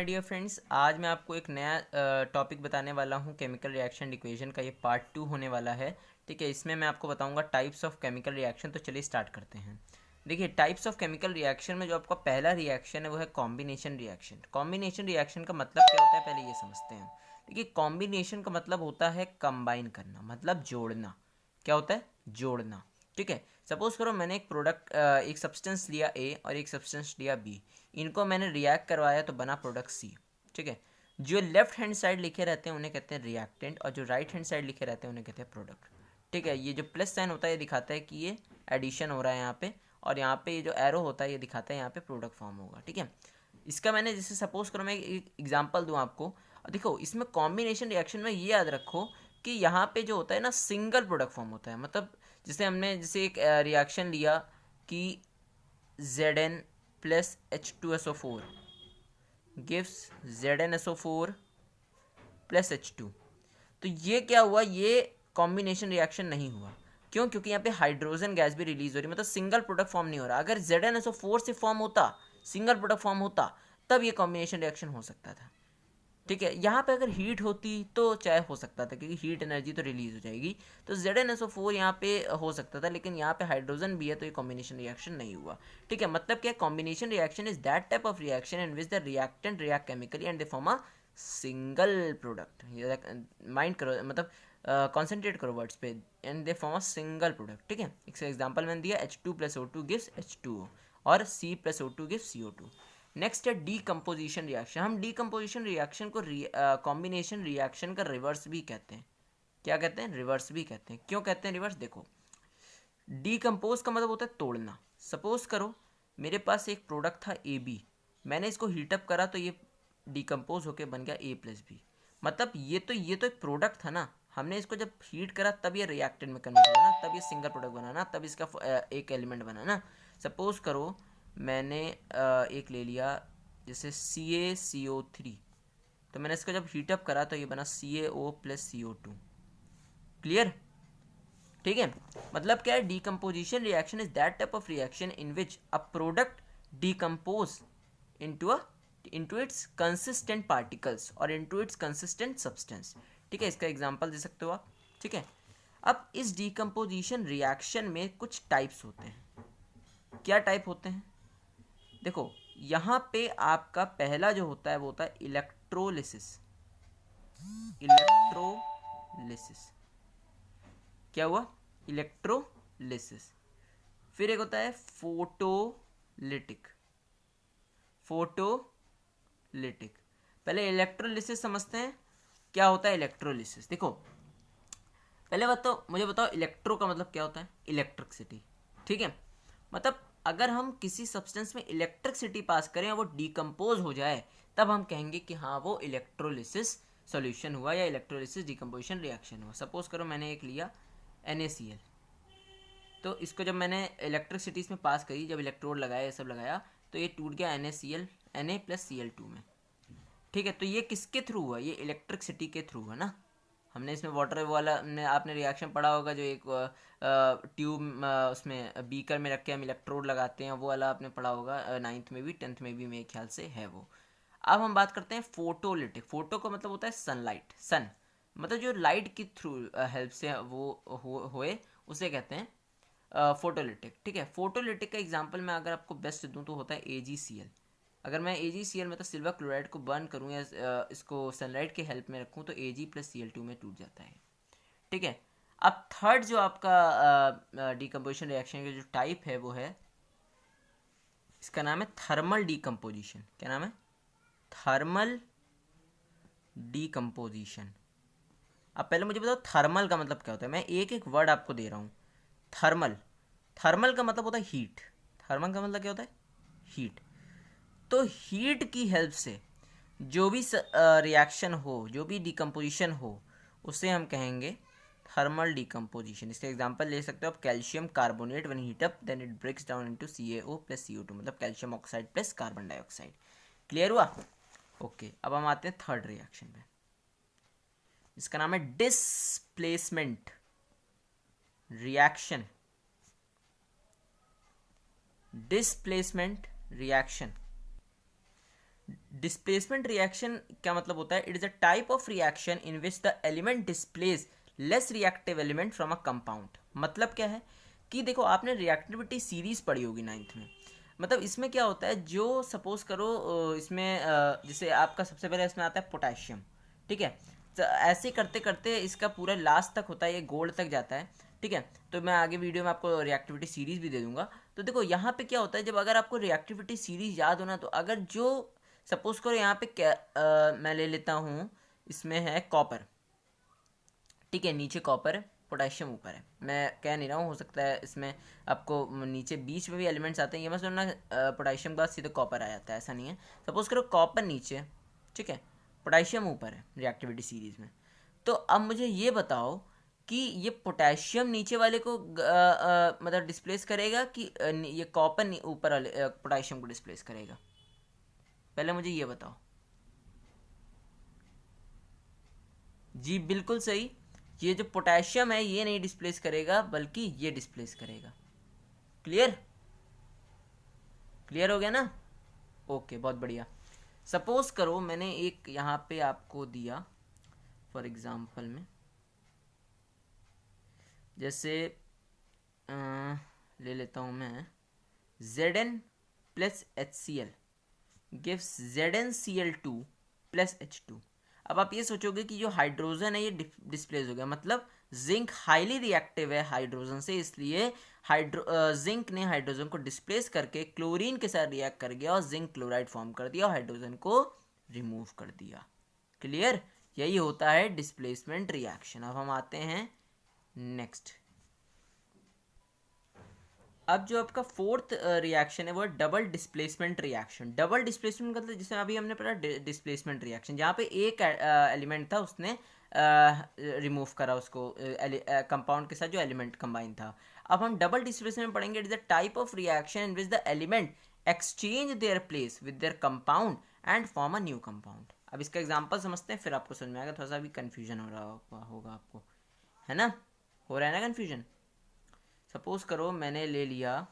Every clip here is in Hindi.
माय डियर फ्रेंड्स, आज मैं आपको एक नया टॉपिक बताने वाला हूँ। केमिकल रिएक्शन इक्वेशन का ये पार्ट 2 होने वाला है। ठीक है, इसमें मैं आपको बताऊंगा टाइप्स ऑफ केमिकल रिएक्शन। तो चलिए स्टार्ट करते हैं। देखिए, टाइप्स ऑफ केमिकल रिएक्शन में जो आपका पहला रिएक्शन है वो है कॉम्बिनेशन रिएक्शन। कॉम्बिनेशन रिएक्शन का मतलब क्या होता है, पहले ये समझते हैं। देखिए, कॉम्बिनेशन का मतलब होता है कंबाइन करना, मतलब जोड़ना। क्या होता है? जोड़ना। ठीक है, सपोज करो मैंने एक प्रोडक्ट, एक सब्सटेंस लिया ए और एक सब्सटेंस लिया बी। इनको मैंने रिएक्ट करवाया तो बना प्रोडक्ट सी। ठीक है, जो लेफ्ट हैंड साइड लिखे रहते हैं उन्हें कहते हैं रिएक्टेंट, और जो राइट हैंड साइड लिखे रहते हैं उन्हें कहते हैं प्रोडक्ट। ठीक है, ये जो प्लस साइन होता है ये दिखाता है कि ये एडिशन हो रहा है यहाँ पे, और यहाँ पे ये जो एरो होता है ये दिखाता है यहाँ पे प्रोडक्ट फॉर्म होगा। ठीक है, इसका मैंने जैसे सपोज करो मैं एक एग्जांपल दूँ आपको। देखो, इसमें कॉम्बिनेशन रिएक्शन में ये याद रखो कि यहाँ पे जो होता है ना, सिंगल प्रोडक्ट फॉर्म होता है। मतलब जैसे एक रिएक्शन लिया कि Zn plus H2SO4 gives ZnSO4 plus H2। तो ये क्या हुआ? ये कॉम्बिनेशन रिएक्शन नहीं हुआ। क्यों? क्योंकि यहाँ पे हाइड्रोजन गैस भी रिलीज हो रही है, मतलब सिंगल प्रोडक्ट फॉर्म नहीं हो रहा। अगर ZnSO4 से फॉर्म होता, सिंगल प्रोडक्ट फॉर्म होता, तब ये कॉम्बिनेशन रिएक्शन हो सकता था। ठीक है, यहाँ पे अगर हीट होती तो चाहे हो सकता था, क्योंकि हीट एनर्जी तो रिलीज हो जाएगी। तो ZnSO4 यहाँ पे हो सकता था, लेकिन यहाँ पे हाइड्रोजन भी है तो ये कॉम्बिनेशन रिएक्शन नहीं हुआ। ठीक है, मतलब क्या? Combination reaction is that type of reaction in which the reactant react chemically and they form a single product. Mind करो, मतलब कॉन्सेंट्रेट करो वर्ड्स पे। And they form a single product. ठीक है, इसका एग्जाम्पल मैंने दिया H2 + O2 गिव्स H2O और C + O2 gives CO2। Next है डीकम्पोजिशन रिएक्शन। हम डीकम्पोजिशन रिएक्शन को कॉम्बिनेशन रिएक्शन का रिवर्स भी कहते हैं। क्या कहते हैं? रिवर्स भी कहते हैं। क्यों कहते हैं रिवर्स? देखो, डीकम्पोज का मतलब होता है तोड़ना। सपोज करो मेरे पास एक प्रोडक्ट था ए बी, मैंने इसको हीटअप करा तो ये डीकम्पोज होकर बन गया A + B। मतलब ये तो एक प्रोडक्ट था ना, हमने इसको जब हीट करा तब ये रिएक्टेंट में कन्वर्ट हुआ ना, तब ये सिंगल प्रोडक्ट बना ना, तब इसका एक एलिमेंट बना ना। सपोज करो मैंने एक ले लिया जैसे CaCO3, तो मैंने इसको जब हीटअप करा तो ये बना CaO + CO2। क्लियर? ठीक है, मतलब क्या है? Decomposition reaction is that type of reaction in which a product decompose into its consistent particles और into its consistent substance। ठीक है, इसका एग्जांपल दे सकते हो आप। ठीक है, अब इस डीकम्पोजिशन रिएक्शन में कुछ टाइप्स होते हैं। क्या टाइप होते हैं? देखो, यहाँ पे आपका पहला जो होता है वो होता है इलेक्ट्रोलिसिस। इलेक्ट्रोलिसिस क्या हुआ? इलेक्ट्रोलिसिस। फिर एक होता है फोटोलिटिक। फोटोलिटिक। पहले इलेक्ट्रोलिसिस समझते हैं। क्या होता है इलेक्ट्रोलिसिस? देखो, पहले बात तो मुझे बताओ, इलेक्ट्रो का मतलब क्या होता है? इलेक्ट्रिसिटी। ठीक है, मतलब अगर हम किसी सब्सटेंस में इलेक्ट्रिसिटी पास करें और वो डिकम्पोज हो जाए, तब हम कहेंगे कि हाँ वो इलेक्ट्रोलिसिस सॉल्यूशन हुआ या इलेक्ट्रोलिसिस डिकम्पोजिशन रिएक्शन हुआ। सपोज करो मैंने एक लिया NaCl, तो इसको जब मैंने इलेक्ट्रिसिटी में पास करी, जब इलेक्ट्रोड लगाया, ये सब लगाया, तो ये टूट गया NaCl Na + Cl2 में। ठीक है, तो ये किसके थ्रू हुआ? ये इलेक्ट्रिसिटी के थ्रू है ना। हमने इसमें वाटर वाला आपने रिएक्शन पढ़ा होगा, जो एक ट्यूब उसमें बीकर में रख के हम इलेक्ट्रोड लगाते हैं, वो वाला आपने पढ़ा होगा 9th में भी 10th में भी, मेरे ख्याल से है वो। अब हम बात करते हैं फोटोलिटिक। फोटो का मतलब होता है सनलाइट, सन, मतलब जो लाइट की थ्रू हेल्प से वो होए, उसे कहते हैं फोटोलिटिक। ठीक है, फोटोलिटिक का एग्जांपल मैं अगर आपको बेस्ट दूं तो होता है AgCl। अगर मैं AgCl मतलब सिल्वर क्लोराइड को बर्न करूँ या इसको सनलाइट की हेल्प में रखूँ तो Ag + Cl2 में टूट जाता है। ठीक है, अब थर्ड जो आपका डिकम्पोजिशन रिएक्शन का जो टाइप है वो है, इसका नाम है थर्मल डिकम्पोजिशन। क्या नाम है? Thermal decomposition. अब पहले मुझे बताओ थर्मल का मतलब क्या होता है। मैं एक एक वर्ड आपको दे रहा हूँ। थर्मल, थर्मल का मतलब होता है हीट। थर्मल का मतलब क्या होता है? हीट। तो हीट की हेल्प से जो भी रिएक्शन हो, जो भी डिकम्पोजिशन हो, उसे हम कहेंगे थर्मल डिकम्पोजिशन। इसका एग्जांपल ले सकते हो आप, calcium carbonate when heat up then it breaks down into CaO + CO2, मतलब calcium oxide plus carbon dioxide. Clear हुआ? ओके, अब हम आते हैं थर्ड रिएक्शन पे। इसका नाम है displacement reaction. Displacement reaction. Displacement reaction क्या मतलब होता है? It is a type of reaction in which the element displace less reactive element from a compound. मतलब क्या है कि देखो, आपने रिएक्टिविटी सीरीज पढ़ी होगी 9th में। मतलब इसमें क्या होता है, जो सपोज करो इसमें जैसे आपका सबसे पहले इसमें आता है पोटेशियम, ठीक है। तो ऐसे करते करते इसका पूरा लास्ट तक होता है, ये गोल्ड तक जाता है, ठीक है। तो मैं आगे वीडियो में आपको रिएक्टिविटी सीरीज भी दे दूंगा। तो देखो यहाँ पे क्या होता है, जब अगर आपको रिएक्टिविटी सीरीज याद होना, तो अगर जो सपोज करो यहाँ पे क्या मैं ले लेता हूँ, इसमें है कॉपर, ठीक है, नीचे कॉपर है, पोटेशियम ऊपर है। मैं कह नहीं रहा हूँ, हो सकता है इसमें आपको नीचे बीच में भी एलिमेंट्स आते हैं, ये मत सुनना पोटेशियम के बाद सीधे कॉपर आ जाता है, ऐसा नहीं है। सपोज करो कॉपर नीचे, ठीक है, पोटेशियम ऊपर है रिएक्टिविटी सीरीज में। तो अब मुझे ये बताओ कि ये पोटेशियम नीचे वाले को मतलब डिस्प्लेस करेगा कि ये कॉपर ऊपर वाले पोटेशियम को डिस्प्लेस करेगा? पहले मुझे ये बताओ। जी बिल्कुल सही, ये जो पोटेशियम है ये नहीं डिस्प्लेस करेगा, बल्कि ये डिस्प्लेस करेगा। क्लियर? क्लियर हो गया ना? ओके, बहुत बढ़िया। सपोज करो मैंने एक यहाँ पे आपको दिया फॉर एग्जांपल में, जैसे ले लेता हूँ मैं, Zn plus HCl gives ZnCl2 plus H2। अब आप ये सोचोगे कि जो हाइड्रोजन है ये डिस्प्लेस हो गया, मतलब जिंक हाईली रिएक्टिव है हाइड्रोजन से, इसलिए जिंक ने हाइड्रोजन को डिस्प्लेस करके क्लोरीन के साथ रिएक्ट कर गया और जिंक क्लोराइड फॉर्म कर दिया और हाइड्रोजन को रिमूव कर दिया। क्लियर? यही होता है डिस्प्लेसमेंट रिएक्शन। अब हम आते हैं नेक्स्ट। अब जो आपका फोर्थ रिएक्शन है वो double displacement reaction. Double displacement मतलब जिसमें अभी हमने पढ़ा डिस्प्लेसमेंट रिएक्शन, जहाँ पे एक एलिमेंट था उसने रिमूव करा उसको कंपाउंड के साथ जो एलिमेंट कंबाइन था। अब हम डबल डिस्प्लेसमेंट पढ़ेंगे। It is the type of reaction in which the element exchange their place with their compound and form a new compound. अब इसका एग्जाम्पल समझते हैं, फिर आपको समझ में आएगा। थोड़ा सा भी कन्फ्यूजन हो रहा होगा आपको, है ना? हो रहा है ना कन्फ्यूजन? सपोज करो मैंने ले लिया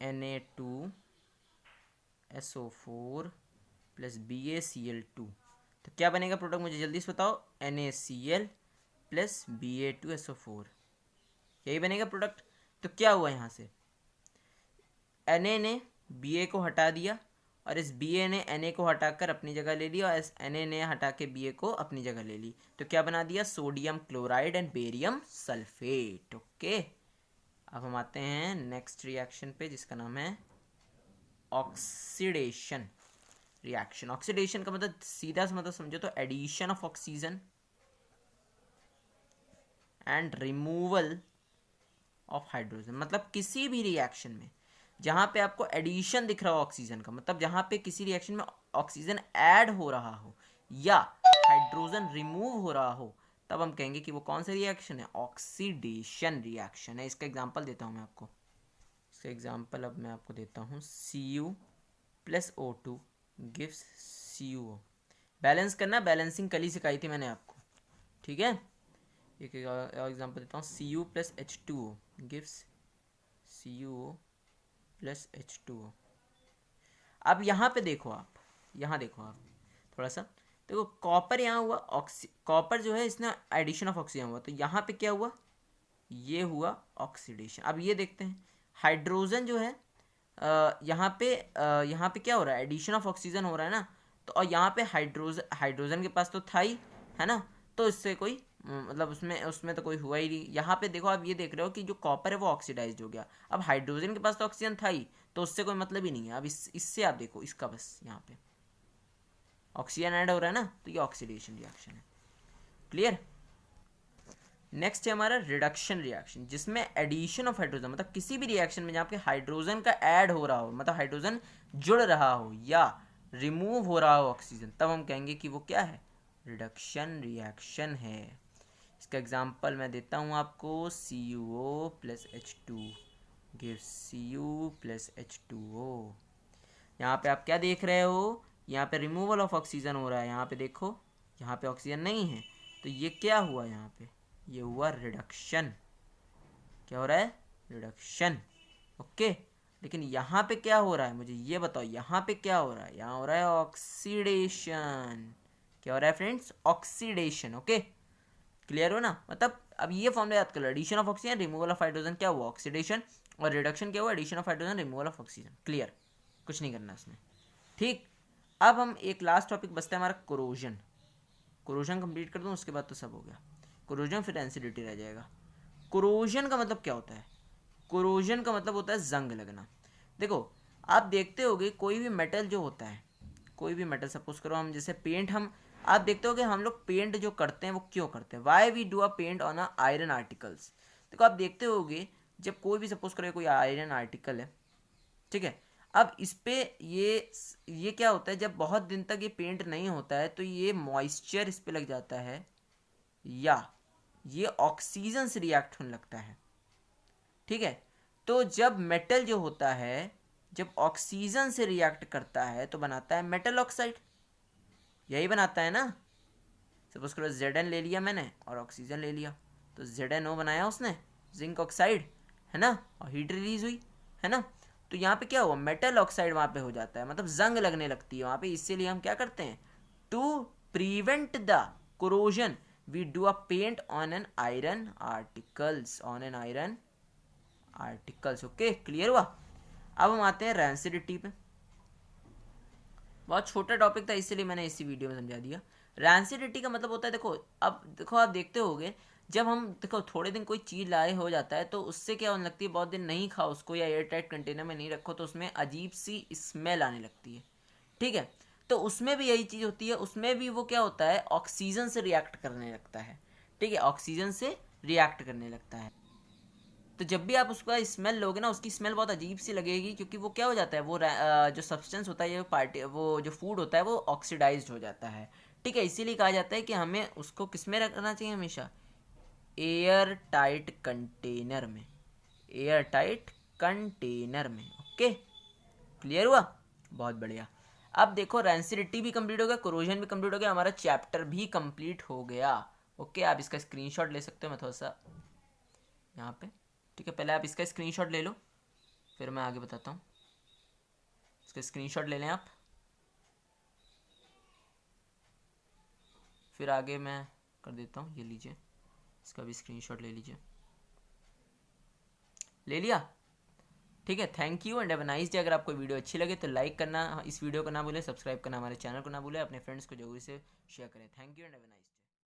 Na2SO4 प्लस BaCl2, तो क्या बनेगा प्रोडक्ट? मुझे जल्दी से बताओ। NaCl प्लस Ba2SO4, यही बनेगा प्रोडक्ट। तो क्या हुआ यहाँ से, Na ने Ba को हटा दिया और इस Ba ने Na को हटाकर अपनी जगह ले लिया और इस Na ने हटा के Ba को अपनी जगह ले ली। तो क्या बना दिया? Sodium chloride and barium sulphate. Okay, अब हम आते हैं नेक्स्ट रिएक्शन पे, जिसका नाम है ऑक्सीडेशन रिएक्शन। ऑक्सीडेशन का मतलब सीधा सा मतलब समझो तो addition of oxygen and removal of hydrogen. मतलब किसी भी रिएक्शन में जहां पे आपको एडिशन दिख रहा हो ऑक्सीजन का, मतलब जहां पे किसी रिएक्शन में ऑक्सीजन ऐड हो रहा हो या हाइड्रोजन रिमूव हो रहा हो, तब हम कहेंगे कि वो कौन सा रिएक्शन है? ऑक्सीडेशन रिएक्शन है। इसका एग्जांपल देता हूं मैं आपको। इसका एग्जांपल अब मैं आपको देता हूं। Cu plus O2 gives CuO। Balance करना, बैलेंसिंग कल ही सिखाई थी मैंने आपको, ठीक है। एक एग्जांपल देता हूँ। Cu plus H2O gives CuO plus H2O। अब यहाँ पे देखो आप, यहाँ देखो आप थोड़ा सा देखो, कॉपर यहाँ हुआ, कॉपर जो है इसने एडिशन ऑफ ऑक्सीजन हुआ, तो यहाँ पे क्या हुआ? ये हुआ ऑक्सीडेशन। अब ये देखते हैं, हाइड्रोजन जो है यहाँ पे क्या हो रहा है? एडिशन ऑफ ऑक्सीजन हो रहा है ना। तो और यहाँ पे हाइड्रोजन के पास तो था ही, है ना, तो इससे कोई मतलब उसमें तो कोई हुआ ही नहीं। यहाँ पे देखो, आप ये देख रहे हो कि जो कॉपर है वो ऑक्सीडाइज्ड हो गया। अब हाइड्रोजन के पास तो ऑक्सीजन था ही, तो उससे कोई मतलब ही नहीं है। अब इससे आप देखो, इसका बस यहाँ पे ऑक्सीजन ऐड हो रहा है ना, तो ये ऑक्सीडेशन रिएक्शन है। क्लियर? नेक्स्ट है हमारा रिडक्शन रिएक्शन, जिसमें एडिशन ऑफ हाइड्रोजन, मतलब किसी भी रिएक्शन में जहाँ पे हाइड्रोजन का ऐड हो रहा हो, मतलब हाइड्रोजन जुड़ रहा हो या रिमूव हो रहा हो ऑक्सीजन, तब हम कहेंगे कि वो क्या है? रिडक्शन रिएक्शन है। इसका एग्जांपल मैं देता हूँ आपको। CuO plus H2 gives Cu plus H2O। यहाँ पे आप क्या देख रहे हो? यहाँ पे रिमूवल ऑफ ऑक्सीजन हो रहा है। यहाँ पे देखो, यहाँ पे ऑक्सीजन नहीं है, तो ये क्या हुआ? यहाँ पे ये हुआ रिडक्शन। क्या हो रहा है? रिडक्शन। ओके, लेकिन यहाँ पे क्या हो रहा है मुझे ये बताओ, यहाँ पे क्या हो रहा है? यहाँ हो रहा है ऑक्सीडेशन। क्या हो रहा है फ्रेंड्स? ऑक्सीडेशन। ओके, क्लियर हो ना? मतलब अब ये फॉर्मूला याद कर लो, addition of oxygen, removal of hydrogen क्या हुआ? ऑक्सीडेशन। और रिडक्शन क्या हुआ? Addition of hydrogen, removal of oxygen. Clear, कुछ नहीं करना इसमें। ठीक, अब हम एक लास्ट टॉपिक बचता है हमारा, कोरोजन। कोरोजन कंप्लीट कर दूं उसके बाद तो सब हो गया। कोरोजन फिर एसिडिटी रह जाएगा। कोरोजन का मतलब क्या होता है? कोरोजन का मतलब होता है जंग लगना। देखो आप देखते होगे कोई भी मेटल जो होता है, कोई भी मेटल, सपोज करो हम जैसे पेंट, हम आप देखते होगे हम लोग पेंट जो करते हैं वो क्यों करते हैं? Why we do a paint on a iron articles. देखो आप देखते होगे जब कोई भी, सपोज करो कोई आयरन आर्टिकल है, ठीक है, अब इस पे ये क्या होता है, जब बहुत दिन तक ये पेंट नहीं होता है तो ये मॉइस्चर इस पे लग जाता है या ये ऑक्सीजन से रिएक्ट होने लगता है। ठीक है, तो जब मेटल जो होता है जब ऑक्सीजन से रिएक्ट करता है तो बनाता है मेटल ऑक्साइड, यही बनाता है ना। सपोज करो Zn ले लिया मैंने और ऑक्सीजन ले लिया, तो ZnO बनाया उसने, जिंक ऑक्साइड, है ना, और हीट रिलीज हुई, है ना। तो यहाँ पे क्या हुआ? मेटल ऑक्साइड वहाँ पे हो जाता है, मतलब जंग लगने लगती है वहाँ पे। इसीलिए हम क्या करते हैं? To prevent the corrosion we do a paint on an iron articles, on an iron articles. Okay, clear हुआ? अब हम आते हैं रैंसिडिटी पे। बहुत छोटा टॉपिक था इसीलिए मैंने इसी वीडियो में समझा दिया। रैंसिडिटी का मतलब होता है, देखो अब देखो आप देखते होगे जब हम देखो थोड़े दिन कोई चीज़ लाए हो जाता है तो उससे क्या होने लगती है, बहुत दिन नहीं खाओ उसको या एयर टाइट कंटेनर में नहीं रखो तो उसमें अजीब सी स्मेल आने लगती है। ठीक है, तो उसमें भी यही चीज़ होती है, उसमें भी वो क्या होता है? ऑक्सीजन से रिएक्ट करने लगता है। ठीक है, ऑक्सीजन से रिएक्ट करने लगता है। तो जब भी आप उसका स्मेल लोगे ना, उसकी स्मेल बहुत अजीब सी लगेगी, क्योंकि वो क्या हो जाता है, वो जो सब्सटेंस होता है, ये पार्टी, वो जो फूड होता है वो ऑक्सीडाइज्ड हो जाता है। ठीक है, इसीलिए कहा जाता है कि हमें उसको किस में रखना चाहिए? हमेशा एयर टाइट कंटेनर में, एयर टाइट कंटेनर में। ओके, क्लियर हुआ? बहुत बढ़िया। अब देखो रैंसिडिटी भी कंप्लीट हो गया, कोरोजन भी कंप्लीट हो गया, हमारा चैप्टर भी कंप्लीट हो गया। ओके, आप इसका स्क्रीनशॉट ले सकते हो, मैं थोड़ा सा यहाँ पे, ठीक है, पहले आप इसका स्क्रीनशॉट ले लो फिर मैं आगे बताता हूँ। इसका स्क्रीनशॉट ले लें आप, फिर आगे मैं कर देता हूँ। ये लीजिए, इसका भी स्क्रीनशॉट ले लीजिए। ले लिया? ठीक है, thank you and have a nice day. अगर आपको वीडियो अच्छी लगे तो लाइक करना, इस वीडियो को ना भूलें, सब्सक्राइब करना, हमारे चैनल को ना भूलें, अपने फ्रेंड्स को जरूर से शेयर करें। Thank you and have a nice day.